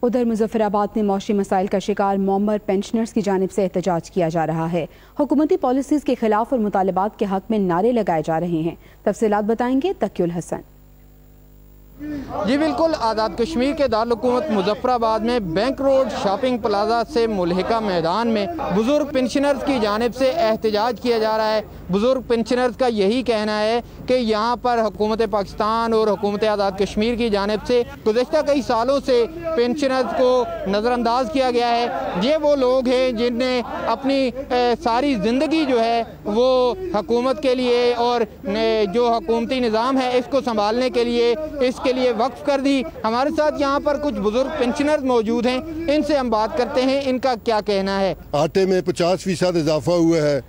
ادھر مظفر آباد میں معاشی مسائل کا شکار معمر پینشنرز کی جانب سے احتجاج کیا جا رہا ہے۔ حکومتی پالیسیز کے خلاف اور مطالبات کے حق میں نعرے لگائے جا رہے ہیں۔ تفصیلات بتائیں گے تقی الحسن۔ جی بالکل، آزاد کشمیر کے دارالحکومت مظفر آباد میں بینک روڈ شاپنگ پلازا سے ملحقہ میدان میں بزرگ پنشنرز کی جانب سے احتجاج کیا جا رہا ہے۔ بزرگ پنشنرز کا یہی کہنا ہے کہ یہاں پر حکومت پاکستان اور حکومت آزاد کشمیر کی جانب سے گزشتہ کئی سالوں سے پنشنرز کو نظر انداز کیا گیا ہے۔ یہ وہ لوگ ہیں جن نے اپنی ساری زندگی جو ہے وہ حکومت کے لیے اور جو حکومتی نظام ہے اس کو سنبھالنے کے لیے وقف کر دی۔ ہمارے ساتھ یہاں پر کچھ بزرگ پنشنرز موجود ہیں، ان سے ہم بات کرتے ہیں ان کا کیا کہنا ہے۔ آٹے میں 50% اضافہ ہوا ہے،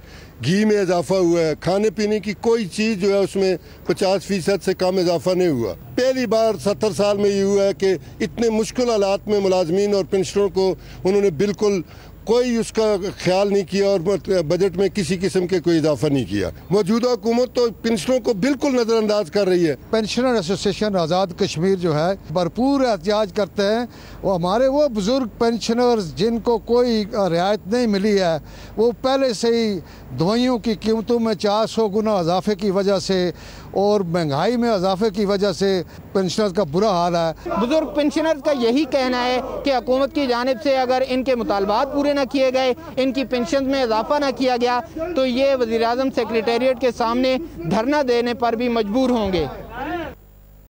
گھی میں اضافہ ہوا ہے، کھانے پینے کی کوئی چیز جو ہے اس میں 50% سے کم اضافہ نہیں ہوا۔ پہلی بار 70 سال میں یہ ہوا ہے کہ اتنے مشکل حالات میں ملازمین اور پنشنروں کو انہوں نے بالکل کوئی اس کا خیال نہیں کیا اور بجٹ میں کسی قسم کے کوئی اضافہ نہیں کیا۔ موجودہ حکومت تو پنشنروں کو بالکل نظر انداز کر رہی ہے۔ پنشنر ایسوسیشن آزاد کشمیر جو ہے بھرپور احتجاج کرتے ہیں۔ وہ ہمارے وہ بزرگ پنشنرز جن کو کوئی رعایت نہیں ملی ہے، وہ پہلے سے ہی دوائیوں کی قیمتوں میں 400 گنا اضافے کی وجہ سے اور مہنگائی میں اضافے کی وجہ سے پنشنرز کا برا حال ہے۔ بزرگ پنشنرز کا یہی کہنا ہے کہ حکومت کی جانب سے اگر ان کے مطالبات پورے نہ کیے گئے، ان کی پنشن میں اضافہ نہ کیا گیا تو یہ وزیراعظم سیکریٹریٹ کے سامنے دھرنا دینے پر بھی مجبور ہوں گے۔